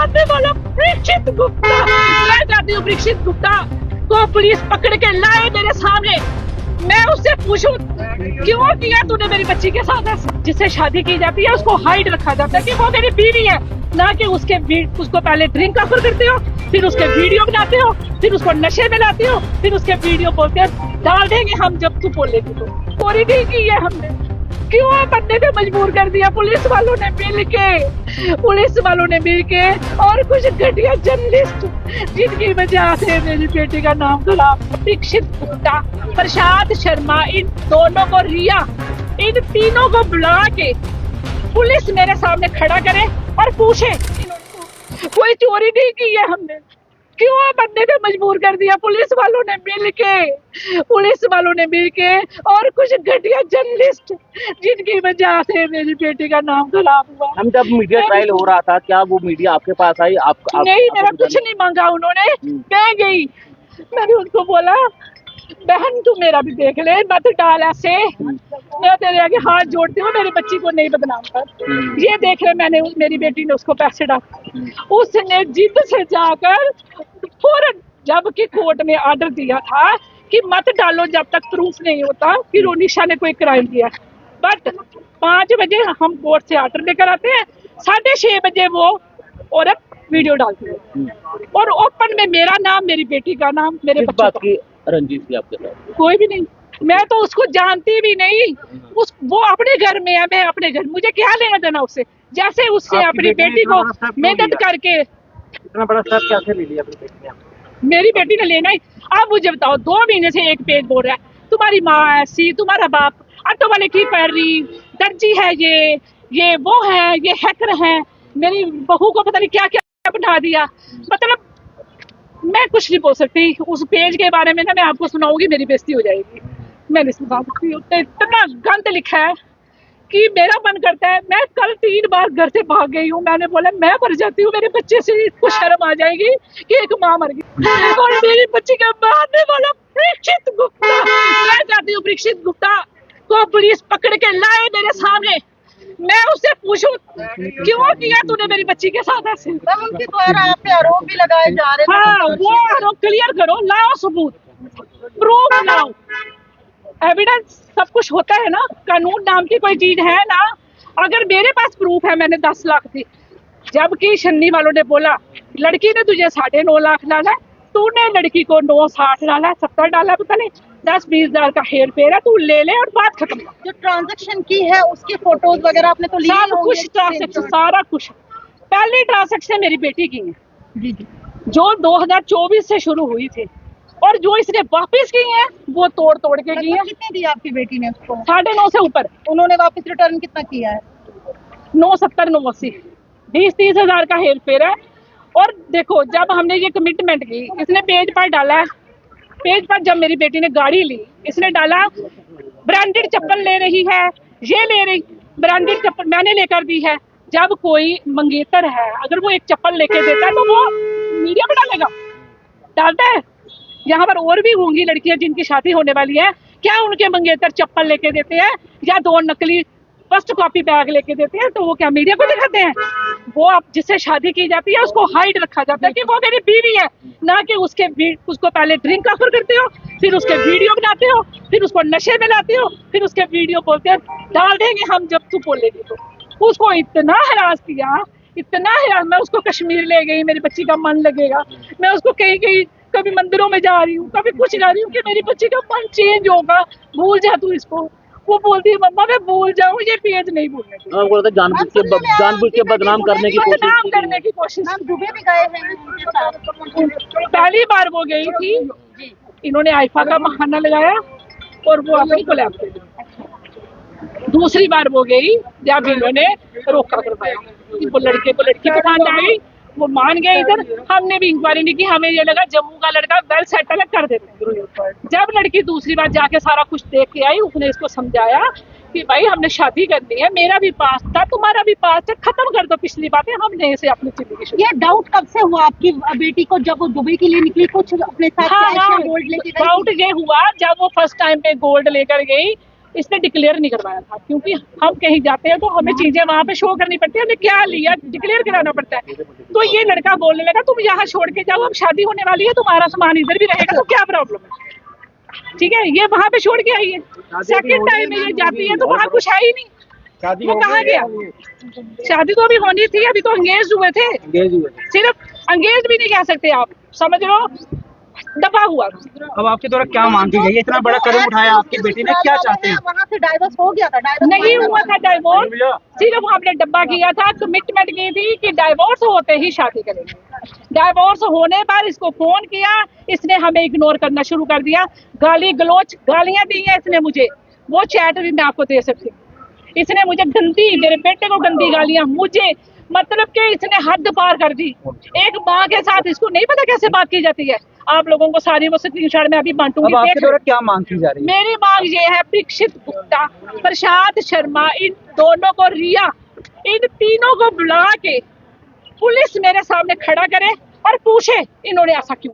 मारने वाला परीक्षित गुप्ता। मैं चाहती हूँ परीक्षित गुप्ता को पुलिस पकड़ के लाए मेरे सामने। मैं उससे पूछूं क्यों किया तूने मेरी बच्ची के साथ ऐसा। जिससे शादी की जाती है उसको हाइड रखा जाता है कि वो मेरी बीवी है, ना कि उसको पहले ड्रिंक ऑफर करते हो, फिर उसके वीडियो बनाते हो, फिर उसको नशे में लाते हो, फिर उसके वीडियो बोलते हो डाल देंगे हम जब तू बोलेगी तो। चोरी नहीं की है हमने, क्यों बनने पे मजबूर कर दिया पुलिस वालों ने मिल के और कुछ घटिया जर्नलिस्ट जिनकी वजह से मेरी बेटी का नाम खराब। दीक्षित गुप्ता, प्रशांत शर्मा, इन दोनों को, रिया, इन तीनों को बुला के पुलिस मेरे सामने खड़ा करे और पूछे कोई चोरी नहीं की है हमने, क्यों बनने पे मजबूर कर दिया पुलिस वालों ने मिल के और कुछ घटिया जर्नलिस्ट जिनकी वजह से मेरी बेटी का नाम खराब हुआ। हम जब मीडिया ट्रायल हो रहा था, क्या वो मीडिया आपके पास आई? नहीं, मेरा कुछ नहीं मांगा उन्होंने। मैं गई, मैंने उनको बोला बहन तू मेरा भी देख ले, मत डाल ऐसे, मैं तेरे आगे हाथ जोड़ती हूँ, मेरी बच्ची को नहीं बदनाम कर। ये देख ले, मैंने मेरी बेटी ने उसको पैसे डाले, उसने जिद से जाकर फौरन, जबकि कोर्ट ने ऑर्डर दिया था कि मत डालो जब तक प्रूफ नहीं होता कि रोनिशा ने कोई क्राइम किया, बट 5 बजे हम कोर्ट से ऑर्डर लेकर आते हैं, 6:30 बजे वो औरत वीडियो डालती है और ओपन में मेरा नाम, मेरी बेटी का नाम, मेरे बच्चों का। रंजीत थी आपके साथ? कोई भी नहीं, मैं तो उसको जानती भी नहीं। वो अपने घर में है, मैं अपने घर, मुझे क्या लेना देना उससे। जैसे उससे अपनी बेटी को मेहनत करके, इतना बड़ा स्टेप कैसे ले लिया अपनी बेटी ने? मेरी बेटी ने लेना ही। अब मुझे बताओ, 2 महीने से एक पेज बोल रहा है तुम्हारी माँ ऐसी, तुम्हारा बाप ऑटो वाले की पैरवी, दर्जी है, ये वो है, ये हैकर है, मेरी बहू को पता नहीं क्या क्या बिठा दिया। मतलब मैं कुछ नहीं बोल सकती उस पेज के बारे में ना, मैं आपको सुनाऊंगी मेरी बेइज्जती हो जाएगी। मैं नहीं सुना सकती, इतना गंद लिखा है कि मेरा मन करता है। मैं कल 3 बार घर से भाग गई हूँ, मैंने बोला मैं मर जाती हूँ, मेरे बच्चे से इसको शर्म आ जाएगी कि एक माँ मर गई और मेरी बच्ची का मारने वाला परीक्षित गुप्ता। मैं चाहती हूँ परीक्षित गुप्ता को पुलिस पकड़ के लाए मेरे सामने। मैं उससे पूछूं क्यों किया तूने मेरी बच्ची के साथ ऐसे। उनके द्वारा आप पे आरोप भी लगाए जा रहे हैं। हाँ, वो आरोप क्लियर करो, लाओ सबूत, प्रूफ लाओ, एविडेंस, सब कुछ होता है ना। कानून नाम की कोई चीज है ना। अगर मेरे पास प्रूफ है मैंने 10 लाख दी, जबकि शन्नी वालों ने बोला लड़की ने तुझे 9.5 लाख डाला, तूने लड़की को 9.60 डाला, 70 डाला, पता नहीं 10-20 हजार का हेर फेर है, तू ले ले और बात खत्म। जो ट्रांजैक्शन की है उसके फोटोज वगैरह आपने तो लिए सब कुछ ट्रांजेक्शन, सारा कुछ। पहली ट्रांजेक्शन मेरी बेटी की है जी जी, जो 2024 से शुरू हुई थी, और जो इसने वापस की है वो तोड़ के की है। कितने दी आपकी बेटी ने उसको? 9.5 से ऊपर। उन्होंने वापस रिटर्न कितना किया है? 970, 980, 20-30 हजार का हेर फेर है। और देखो, जब हमने ये कमिटमेंट की, इसने पेज पर डाला, पेज पर जब मेरी बेटी ने गाड़ी ली, इसने डाला ब्रांडेड चप्पल ले रही है, ये ले रही ब्रांडेड चप्पल मैंने लेकर दी है। जब कोई मंगेतर है, अगर वो एक चप्पल लेके देता है तो वो मीडिया में डालता है। यहाँ पर और भी होंगी लड़कियां जिनकी शादी होने वाली है, क्या उनके मंगेतर चप्पल लेके देते हैं या 2 नकली फर्स्ट कॉपी बैग लेके देते हैं तो वो क्या मीडिया को दिखाते हैं? वो अब जिससे शादी की जाती है उसको हाइड रखा जाता है कि वो मेरी बीवी है, ना कि उसको पहले ड्रिंक ऑफर करते हो, फिर उसके वीडियो बनाते हो, फिर उसको नशे में लाते हो, फिर उसके वीडियो बोलते हो डाल देंगे हम जब तू बोलेगी तो। उसको इतना हरास किया, इतना हरास। मैं उसको कश्मीर ले गई, मेरी बच्ची का मन लगेगा। मैं उसको कहीं कभी मंदिरों में जा रही हूँ, कभी कुछ जा रही हूँ कि मेरी बच्ची का मन चेंज होगा, भूल जा तू इसको। वो बोलती है मम्मा मैं भूल जाऊँ, ये पेज नहीं भूलने। जानबूझ के बदनाम करने की कोशिश। दुबई भी गए हैं उनके साथ। पहली बार वो गई थी, इन्होंने आईफा का बहाना लगाया और वो अपनी कोलैब कर दी। दूसरी बार वो गई जब इन्होंने रोका करवाया कि वो लड़के को लड़की पसंद आई, वो मान गए। इधर हमने भी इंक्वायरी नहीं की, हमें ये लगा जम्मू का लड़का वेल सेटल कर देते। जब लड़की दूसरी बार जाके सारा कुछ देख के आई, उसने इसको समझाया कि भाई हमने शादी करनी है, मेरा भी पास था, तुम्हारा भी पास है, खत्म कर दो पिछली बातें, हमने इसे अपनी जिंदगी शुरू। ये डाउट कब से हुआ आपकी बेटी को जब वो दुबई के लिए निकली? कुछ अपने साथ हाँ, गोल्ड लेके गई? डाउट ये हुआ जब वो फर्स्ट टाइम पे गोल्ड लेकर गई इसने डिक्लेयर नहीं करवाया था, क्योंकि हम कहीं जाते हैं तो हमें चीजें वहां पे शो करनी पड़ती है, हमें क्या लिया डिक्लेयर कराना पड़ता है। तो ये लड़का बोलने लगा तुम यहाँ छोड़ के जाओ, अब शादी होने वाली है, तुम्हारा सामान इधर भी रहेगा तो क्या प्रॉब्लम है। ठीक है, ये वहां पे छोड़ के आई है, सेकंड टाइम ये जाती है तो वहां कुछ है ही नहीं, वो कहाँ गया। शादी तो अभी होनी थी, अभी तो अंगेज हुए थे, सिर्फ अंगेज भी नहीं कह सकते आप, समझ लो दबा हुआ। अब आपके द्वारा क्या मांग की गई है? इतना बड़ा कदम उठाया आपकी बेटी ने, क्या चाहते हैं? वहाँ से डाइवोर्स हो गया था, डाइवोर्स नहीं हुआ था डाइवोर्स, सिर्फ हमने डब्बा किया था, कमिटमेंट की थी कि डाइवोर्स होते ही शादी करेंगे। डाइवोर्स होने पर इसको फोन किया, इसने हमें इग्नोर करना शुरू कर दिया, गाली गलोच गालियां दी हैं इसने मुझे, वो चैट भी मैं आपको दे सकती हूँ। इसने मुझे गंदी, मेरे बेटे को गंदी गालियां, मुझे मतलब कि इसने हद पार कर दी। एक माँ के साथ इसको नहीं पता कैसे बात की जाती है। आप लोगों को सारी वो स्क्रीनशॉट में अभी बांटूंगी। अब आपके द्वारा क्या मांग की जा रही है? मेरी मांग ये है, परीक्षित गुप्ता, प्रशांत शर्मा, इन दोनों को, रिया, इन तीनों को बुला के पुलिस मेरे सामने खड़ा करे और पूछे इन्होंने ऐसा क्यों।